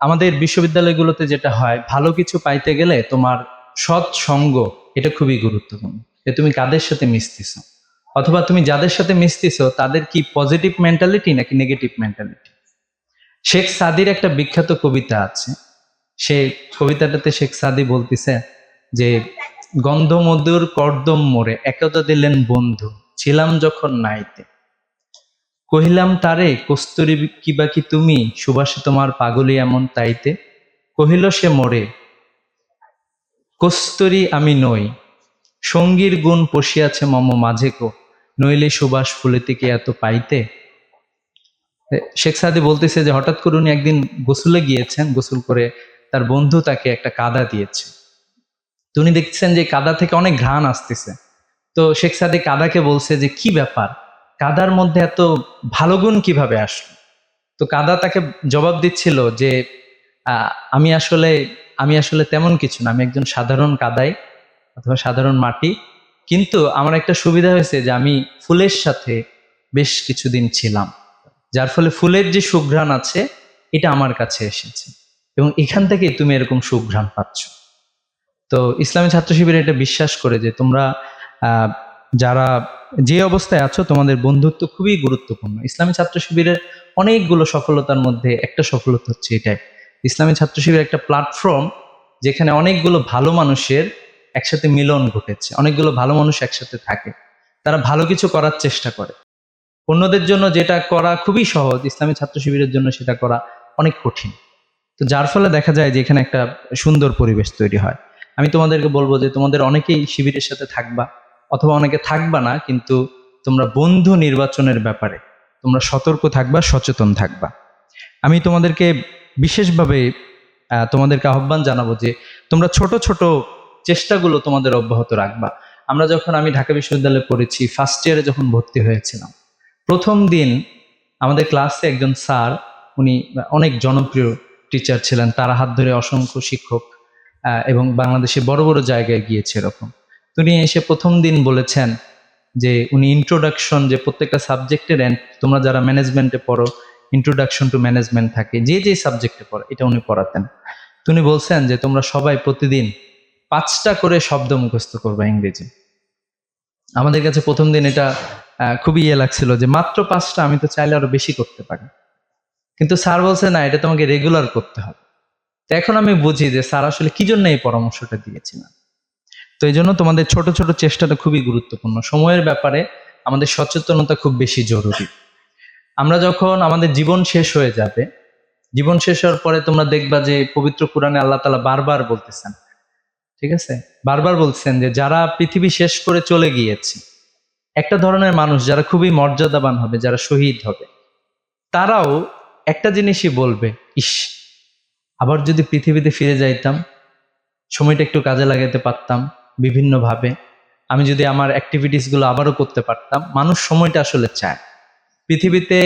আমাদের বিশ্ববিদ্যালয়গুলোতে যেটা হয়, ভালো কিছু পাইতে গেলে তোমার সৎ সঙ্গ এটা খুবই গুরুত্বপূর্ণ। যে তুমি কাদের সাথে মিশতেছো, অথবা তুমি যাদের সাথে মিশতেছো তাদের কি পজিটিভ মেন্টালিটি নাকি নেগেটিভ মেন্টালিটি। শেখ সাদির একটা বিখ্যাত কবিতা আছে, সে কবিতাটাতে শেখ সাদি বলতেছে যে গন্ধমধুর কর্দম মোরে একদা দিলেন বন্ধু, ছিলাম যখন নাইতে, কহিলাম তারে কস্তুরী কিবা কি তুমি, সুবাসে তোমার পাগলি এমন তাইতে, কহিল সে মোরে কস্তুরী আমি নই, সঙ্গীর গুণ পশিয়াছে মম মাঝে কো, নইলে সুবাস ফুলেতে কি এত পাইতে। শেখ সাদি বলতেছে যে হঠাৎ করে উনি একদিন গোসলে গিয়েছেন, গোসল করে তার বন্ধু তাকে একটা কাদা দিয়েছে। তো উনি দেখছেন যে কাদা থেকে অনেক ঘ্রাণ আসতেছে। তো শেখ সাদি কাদাকে বলছে যে কি ব্যাপার, কাদার মধ্যে এত ভালো গুণ কিভাবে আসলো। তো কাদা তাকে জবাব দিচ্ছিল যে আহ, আমি আসলে আমি আসলে তেমন কিছু না, আমি একজন সাধারণ কাদাই অথবা সাধারণ মাটি, কিন্তু আমার একটা সুবিধা হয়েছে যে আমি ফুলের সাথে বেশ কিছুদিন ছিলাম, যার ফলে ফুলের যে সুঘ্রাণ আছে এটা আমার কাছে এসেছে, এবং এখান থেকেই তুমি এরকম সুঘ্রাণ পাচ্ছ। তো ইসলামী ছাত্র শিবির এটা বিশ্বাস করে যে তোমরা আহ, যারা যে অবস্থায় আছো তোমাদের বন্ধুত্ব খুবই গুরুত্বপূর্ণ। ইসলামী ছাত্র শিবিরের অনেকগুলো সফলতার মধ্যে একটা সফলতা হচ্ছে এটাই, ইসলামী ছাত্র শিবির একটা প্ল্যাটফর্ম যেখানে অনেকগুলো ভালো মানুষের একসাথে মিলন ঘটেছে, অনেকগুলো ভালো মানুষ একসাথে থাকে, তারা ভালো কিছু করার চেষ্টা করে। অন্যদের জন্য যেটা করা খুবই সহজ, ইসলামী ছাত্র শিবিরের জন্য সেটা করা অনেক কঠিন। তো যার ফলে দেখা যায় যে এখানে একটা সুন্দর পরিবেশ তৈরি হয়। আমি তোমাদেরকে বলবো যে তোমাদের অনেকেই শিবিরের সাথে থাকবা, অথবা অনেকে থাকবা না, কিন্তু তোমরা বন্ধু নির্বাচনের ব্যাপারে তোমরা সতর্ক থাকবা, সচেতন থাকবা। আমি তোমাদেরকে বিশেষভাবে তোমাদেরকে আহ্বান জানাবো যে তোমরা ছোট ছোট চেষ্টাগুলো তোমাদের অব্যাহত রাখবা। আমি ঢাকা বিশ্ববিদ্যালয়ে পড়েছি, ফার্স্ট ইয়ারে যখন ভর্তি হয়েছিলাম, প্রথম দিন আমাদের ক্লাসে একজন স্যার, উনি অনেক জনপ্রিয় টিচার ছিলেন, তার হাত ধরে অসংখ্য শিক্ষক এবং বাংলাদেশে বড় বড় জায়গায় গিয়েছে এরকম। তো উনি এসে প্রথম দিন বলেছেন যে উনি ইন্ট্রোডাকশন, যে প্রত্যেকটা সাবজেক্টের তোমরা যারা ম্যানেজমেন্টে পড়ো, ইন্ট্রোডাকশন টু ম্যানেজমেন্ট থাকে, যে যে সাবজেক্টে পড়ো, এটা উনি পড়াতেন। তো উনি বলছেন যে তোমরা সবাই প্রতিদিন 5টা করে শব্দ মুখস্থ করবে ইংরেজি। আমাদের কাছে প্রথম দিন এটা খুবই লাগছিল যে মাত্র 5টা, আমি তো চাইলে আরো বেশি করতে পারি, কিন্তু স্যার বলছে না, এটা তোমাকে রেগুলার করতে হবে। তো এখন আমি বুঝি যে স্যার আসলে কি জন্য এই পরামর্শটা দিয়েছিলেন। তো এই জন্য তোমাদের ছোট ছোট চেষ্টাটা খুবই গুরুত্বপূর্ণ। সময়ের ব্যাপারে আমাদের সচেতনতা খুব বেশি জরুরি। আমরা যখন আমাদের জীবন শেষ হয়ে যাবে, জীবন শেষ হওয়ার পরে তোমরা দেখবা যে পবিত্র কোরআনে আল্লাহ তাআলা বারবার বলতেছেন, ঠিক আছে, বারবার বলছেন যে যারা পৃথিবী শেষ করে চলে গিয়েছে, একটা ধরনের মানুষ যারা খুবই মর্যাদাবান হবে, যারা শহীদ হবে, তারাও একটা জিনিসই বলবে, ইস, আবার যদি পৃথিবীতে ফিরে যাইতাম, সময়টা একটু কাজে লাগাতে পারতাম বিভিন্নভাবে, আমি যদি আমার অ্যাক্টিভিটিস গুলো আবারও করতে পারতাম। মানুষ সময়টা আসলে চায়। পৃথিবীতে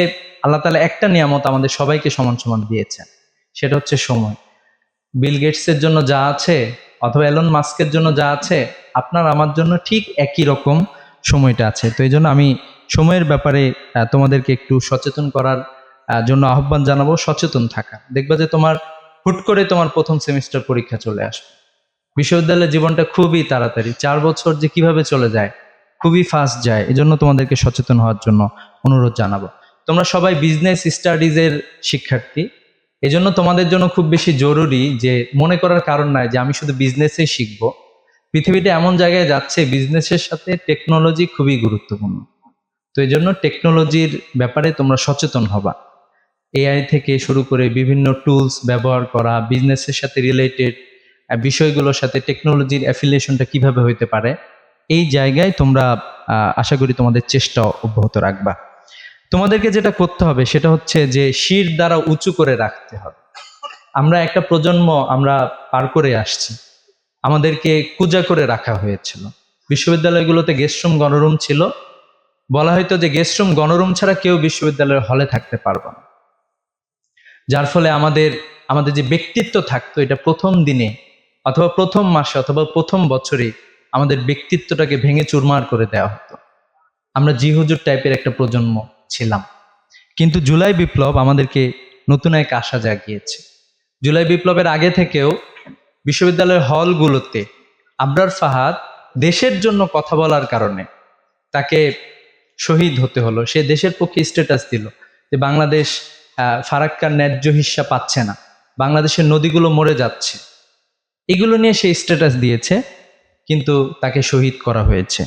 আল্লাহ তাআলা একটা নিয়ামত আমাদের সবাইকে সমান সমান দিয়েছেন, সেটা হচ্ছে সময়। বিল গেটসের জন্য যা আছে, অথবা এলন মাস্কের জন্য যা আছে, আপনার আমার জন্য ঠিক একই রকম সময়টা আছে। তো এই জন্য আমি সময়ের ব্যাপারে তোমাদেরকে একটু সচেতন করার জন্য আহ্বান জানাবো, সচেতন থাকা। দেখবা যে তোমার হুট করে তোমার প্রথম সেমিস্টার পরীক্ষা চলে আসবে। বিশ্ববিদ্যালয়ের জীবনটা খুবই তাড়াতাড়ি, 4 বছর যে কিভাবে চলে যায়, খুবই ফাস্ট যায়। এজন্য তোমাদেরকে সচেতন হওয়ার জন্য অনুরোধ জানাবো। তোমরা সবাই বিজনেস স্টাডিজের শিক্ষার্থী, এজন্য তোমাদের জন্য খুব বেশি জরুরি যে মনে করার কারণ নাই যে আমি শুধু বিজনেসে শিখবো। পৃথিবীটা এমন জায়গায় যাচ্ছে, বিজনেসের সাথে টেকনোলজি খুবই গুরুত্বপূর্ণ। তো এই জন্য টেকনোলজির ব্যাপারে তোমরা সচেতন হবা। এআই থেকে শুরু করে বিভিন্ন টুলস ব্যবহার করা, বিজনেসের সাথে রিলেটেড বিষয়গুলোর সাথে টেকনোলজির অ্যাফিলিয়েশনটা কিভাবে হইতে পারে, এই জায়গায় তোমরা আশা করি তোমাদের চেষ্টা অব্যাহত রাখবা। তোমাদেরকে যেটা করতে হবে সেটা হচ্ছে যে শির দ্বারা উঁচু করে রাখতে হবে। আমরা একটা প্রজন্ম আমরা পার করে আসছি, আমাদেরকে কুজা করে রাখা হয়েছিল। বিশ্ববিদ্যালয়গুলোতে গেস্টরুম গণরুম ছিল, বলা হয়তো যে গেস্টরুম গণরুম ছাড়া কেউ বিশ্ববিদ্যালয়ের হলে থাকতে পারবে না। যার ফলে আমাদের আমাদের যে ব্যক্তিত্ব থাকতো, এটা প্রথম দিনে অথবা প্রথম মাসে অথবা প্রথম বছরে আমাদের ব্যক্তিত্বটাকে ভেঙে চুরমার করে দেওয়া হতো। আমরা জি হুজুর টাইপের একটা প্রজন্ম ছিলাম। কিন্তু জুলাই বিপ্লব আমাদেরকে নতুন এক আশা জাগিয়েছে। জুলাই বিপ্লবের আগে থেকেও বিশ্ববিদ্যালয়ের হলগুলোতে আবরার ফাহাদ দেশের জন্য কথা বলার কারণে তাকে শহীদ হতে হলো। সে দেশের পক্ষে স্ট্যাটাস দিল যে বাংলাদেশ ফারাক্কার ন্যায্য হিস্সা পাচ্ছে না, বাংলাদেশের নদীগুলো মরে যাচ্ছে, এগুলো নিয়ে সে স্ট্যাটাস দিয়েছে, কিন্তু তাকে শহীদ করা হয়েছে।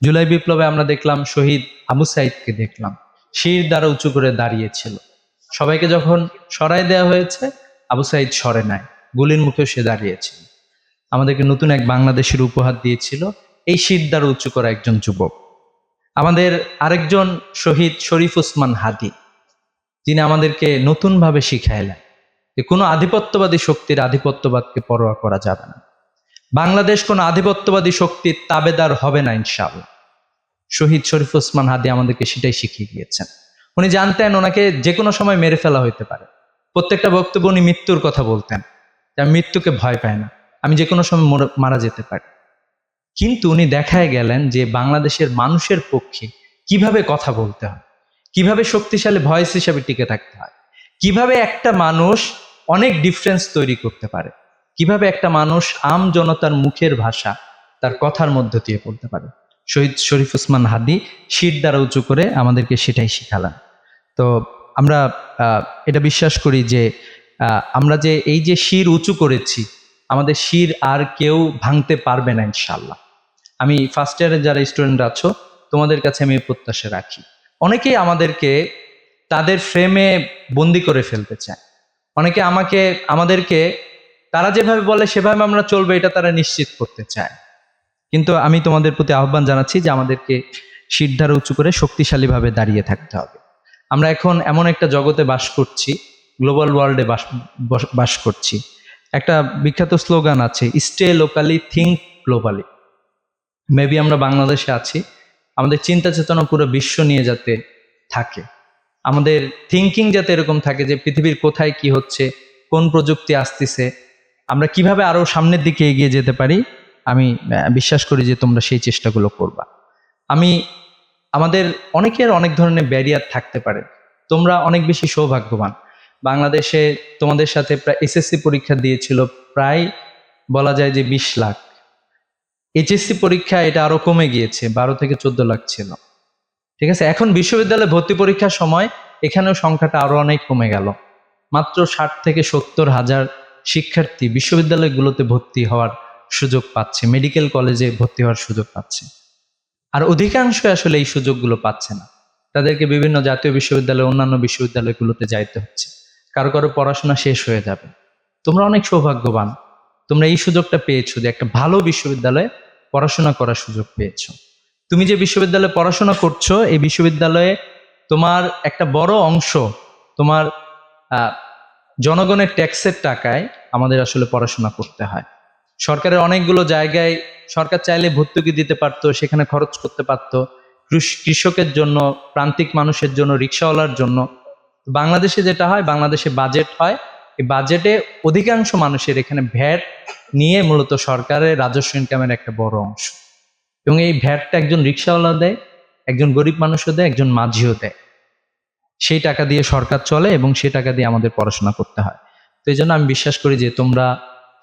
জুলাই বিপ্লবে আমরা দেখলাম শহীদ আবু সাইদকে দেখলাম শির দ্বারা উঁচু করে দাঁড়িয়েছিল। সবাইকে যখন সরাই দেওয়া হয়েছে, আবু সাইদ সরে নাই, গুলির মুখেও সে দাঁড়িয়েছিল। আমাদেরকে নতুন এক বাংলাদেশের উপহার দিয়েছিল এই শির দ্বারা উঁচু করা একজন যুবক। আমাদের আরেকজন শহীদ শরীফ ওসমান হাদি, যিনি আমাদেরকে নতুনভাবে শিখাইলেন যে কোনো আধিপত্যবাদী শক্তির আধিপত্যবাদকে পরোয়া করা যাবে না। বাংলাদেশ কোনো আধিপত্যবাদী শক্তির তাবেদার হবে না ইনশাআল্লাহ। শহীদ শরীফ ওসমান হাদি আমাদেরকে সেটাই শিখিয়ে গিয়েছেন। উনি জানতেন ওনাকে যে কোনো সময় মেরে ফেলা হইতে পারে। প্রত্যেকটা বক্তব্য উনি মৃত্যুর কথা বলতেন, যে আমি মৃত্যুকে ভয় পাই না, আমি যে কোনো সময় মারা যেতে পারি। কিন্তু উনি দেখায় গেলেন যে বাংলাদেশের মানুষের পক্ষে কিভাবে কথা বলতে হয়, কিভাবে শক্তিশালী ভয়েস হিসাবে টিকে থাকতে হয়, কিভাবে একটা মানুষ অনেক ডিফারেন্স তৈরি করতে পারে, কিভাবে একটা মানুষ আম জনতার মুখের ভাষা তার কথার মধ্য দিয়ে বলতে পারে। শহীদ শরীফ ওসমান হাদি শির দ্বারা উঁচু করে আমাদেরকে সেটাই শিখালেন। তো আমরা এটা বিশ্বাস করি যে আমরা যে এই যে শির উঁচু করেছি, আমাদের শির আর কেউ ভাঙতে পারবে না ইনশাআল্লাহ। আমি ফার্স্ট ইয়ারের যারা স্টুডেন্ট আছো, তোমাদের কাছে আমি প্রত্যাশা রাখি। অনেকেই আমাদেরকে তাদের ফ্রেমে বন্দি করে ফেলতে চায়, অনেকে আমাদেরকে তারা যেভাবে বলে সেভাবে আমরা চলবে এটা তারা নিশ্চিত করতে চায়। কিন্তু আমি তোমাদের প্রতি আহ্বান জানাচ্ছি যে আমাদেরকে শির দ্বারা উঁচু করে শক্তিশালীভাবে দাঁড়িয়ে থাকতে হবে। আমরা এখন এমন একটা জগতে বাস করছি, গ্লোবাল ওয়ার্ল্ডে বাস করছি। একটা বিখ্যাত স্লোগান আছে, stay locally think globally. Maybe আমরা বাংলাদেশে আছি, আমাদের চিন্তা চেতনা পুরো বিশ্ব নিয়ে যাতে থাকে, আমাদের থিঙ্কিং যাতে এরকম থাকে যে পৃথিবীর কোথায় কি হচ্ছে, কোন প্রযুক্তি আসতেছে, আমরা কিভাবে আরো সামনের দিকে এগিয়ে যেতে পারি। আমি বিশ্বাস করি যে তোমরা সেই চেষ্টাগুলো করবা। আমাদের অনেকের অনেক ধরনের ব্যারিয়ার থাকতে পারে, তোমরা অনেক বেশি সৌভাগ্যবান। বাংলাদেশে তোমাদের সাথে প্রায় এসএসসি পরীক্ষা দিয়েছিল প্রায় বলা যায় যে 20 লাখ। এইচএসসি পরীক্ষা এটা আরো কমে গিয়েছে, 12 থেকে 14 লাখ ছিল। ঠিক আছে, এখন বিশ্ববিদ্যালয়ে ভর্তি পরীক্ষার সময় এখানেও সংখ্যাটা আরো অনেক কমে গেল। মাত্র 60 থেকে 70 হাজার শিক্ষার্থী বিশ্ববিদ্যালয়গুলোতে ভর্তি হওয়ার সুযোগ পাচ্ছে, মেডিকেল কলেজে ভর্তি হওয়ার সুযোগ পাচ্ছে। আর অধিকাংশ আসলে এই সুযোগগুলো পাচ্ছে না, তাদেরকে বিভিন্ন জাতীয় বিশ্ববিদ্যালয়, অন্যান্য বিশ্ববিদ্যালয়গুলোতে যাইতে হচ্ছে। কারো কারো পড়াশোনা শেষ হয়ে যাবে। তোমরা অনেক সৌভাগ্যবান, তোমরা এই সুযোগটা পেয়েছো যে একটা ভালো বিশ্ববিদ্যালয়ে পড়াশোনা করার সুযোগ পেয়েছো। তুমি যে বিশ্ববিদ্যালয়ে পড়াশোনা করছো, এই বিশ্ববিদ্যালয়ে তোমার একটা বড় অংশ তোমার জনগণের ট্যাক্সের টাকায় আমাদের আসলে পড়াশোনা করতে হয়। সরকারের অনেকগুলো জায়গায় সরকার চাইলে ভর্তুকি দিতে পারতো, সেখানে খরচ করতে পারতো, কৃষকের জন্য, প্রান্তিক মানুষের জন্য, রিক্সাওয়ালার জন্য। বাংলাদেশে যেটা হয়, বাংলাদেশে বাজেট হয়, এই বাজেটে অধিকাংশ মানুষের এখানে ভ্যাট নিয়ে মূলত সরকারের রাজস্ব ইনকামের একটা বড় অংশ। এবং এই ভ্যাটটা একজন রিক্সাওয়ালা দেয়, একজন গরিব মানুষও দেয়, একজন মাঝিও দেয়। সেই টাকা দিয়ে সরকার চলে এবং সেই টাকা দিয়ে আমাদের পড়াশোনা করতে হয়। তো এই জন্য আমি বিশ্বাস করি যে তোমরা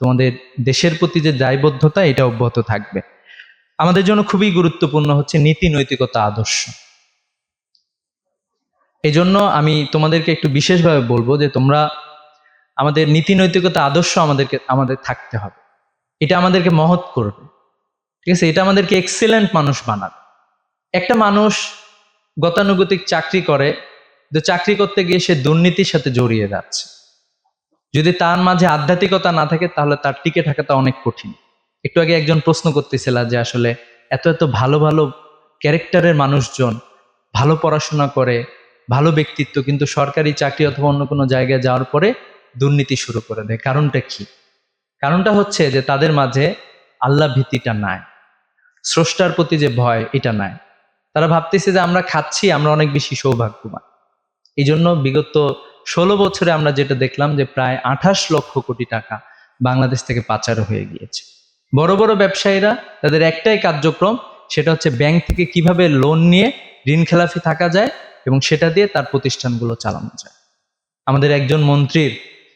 তোমাদের দেশের প্রতি যে দায়বদ্ধতা, এটা অব্যাহত থাকবে। আমাদের জন্য খুবই গুরুত্বপূর্ণ হচ্ছে নীতি, নৈতিকতা, আদর্শ। এই জন্য আমি তোমাদেরকে একটু বিশেষভাবে বলবো যে তোমরা আমাদের নীতি, নৈতিকতা, আদর্শ আমাদের থাকতে হবে। এটা আমাদেরকে মহৎ করবে, ঠিক আছে, এটা আমাদেরকে এক্সেলেন্ট মানুষ বানাবে। একটা মানুষ গতানুগতিক চাকরি করে, তো চাকরি করতে গিয়ে সে দুর্নীতির সাথে জড়িয়ে যাচ্ছে। যদি তার মাঝে আধ্যাত্মিকতা না থাকে, তাহলে তার টিকে থাকাটা অনেক কঠিন। একটু আগে একজন প্রশ্ন করতেছিল যে আসলে এত এত ভালো ভালো ক্যারেক্টারের মানুষজন, ভালো পড়াশোনা করে, ভালো ব্যক্তিত্ব, কিন্তু সরকারি চাকরি অথবা অন্য কোনো জায়গায় যাওয়ার পরে দুর্নীতি শুরু করে দেয়। কারণটা কি? কারণটা হচ্ছে যে তাদের মাঝে আল্লাহ ভীতিটা নাই, স্রষ্টার প্রতি যে ভয়, এটা নাই। তারা ভাবতেছে যে আমরা খাচ্ছি, আমরা অনেক বেশি সৌভাগ্যবান। এই জন্য বিগত 16 বছরে আমরা যেটা দেখলাম যে প্রায় 28 লক্ষ কোটি টাকা বাংলাদেশ থেকে পাচার হয়ে গিয়েছে। বড় বড় ব্যবসায়ীরা, তাদের একটাই কার্যক্রম, সেটা হচ্ছে ব্যাংক থেকে কিভাবে লোন নিয়ে ঋণ খেলাফি থাকা যায় এবং সেটা দিয়ে তার প্রতিষ্ঠানগুলো চালানো যায়। আমাদের একজন মন্ত্রীর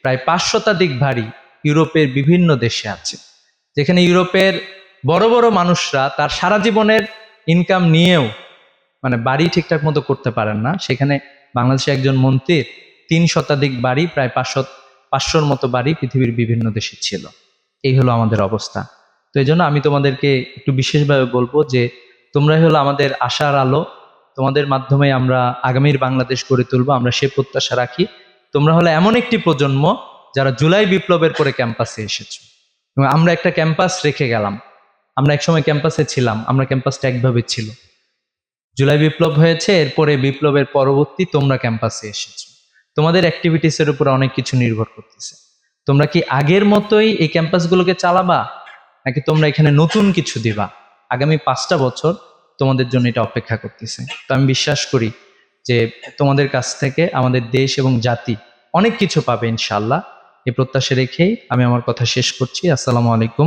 প্রায় 5 শতাধিক বাড়ি ইউরোপের বিভিন্ন দেশে আছে, যেখানে ইউরোপের বড় বড় মানুষরা তার সারা জীবনের ইনকাম নিয়েও মানে বাড়ি ঠিকঠাক মতো করতে পারেন না, সেখানে বাংলাদেশে একজন মন্ত্রীর 3 শতাধিক বাড়ি, প্রায় 500-500-র মতো বাড়ি পৃথিবীর বিভিন্ন দেশে ছিল। এই হলো আমাদের অবস্থা। তো এই জন্য আমি তোমাদেরকে একটু বিশেষভাবে বলবো যে তোমরাই হলো আমাদের আশার আলো, তোমাদের মাধ্যমে আমরা আগামীর বাংলাদেশ গড়ে তুলবো, আমরা সে প্রত্যাশা রাখি। তোমরা হলো এমন একটি প্রজন্ম যারা জুলাই বিপ্লবের পরে ক্যাম্পাসে এসেছো, এবং আমরা একটা ক্যাম্পাস রেখে গেলাম। আমরা একসময় ক্যাম্পাসে ছিলাম, আমরা ক্যাম্পাসটা একভাবে ছিল, জুলাই বিপ্লব হয়েছে, এরপরে বিপ্লবের পরবর্তী তোমরা ক্যাম্পাসে এসেছো। তোমাদের অ্যাক্টিভিটিসের উপর অনেক কিছু নির্ভর করতেছে। তোমরা কি আগের মতোই এই ক্যাম্পাসগুলোকে চালাবা, নাকি তোমরা এখানে নতুন কিছু দিবা? আগামী 5টা বছর তোমাদের জন্য এটা অপেক্ষা করতেছে। তো আমি বিশ্বাস করি যে তোমাদের কাছ থেকে আমাদের দেশ এবং জাতি অনেক কিছু পাবে ইনশাআল্লাহ। এই প্রত্যাশা রেখেই আমি আমার কথা শেষ করছি। আসসালামু আলাইকুম।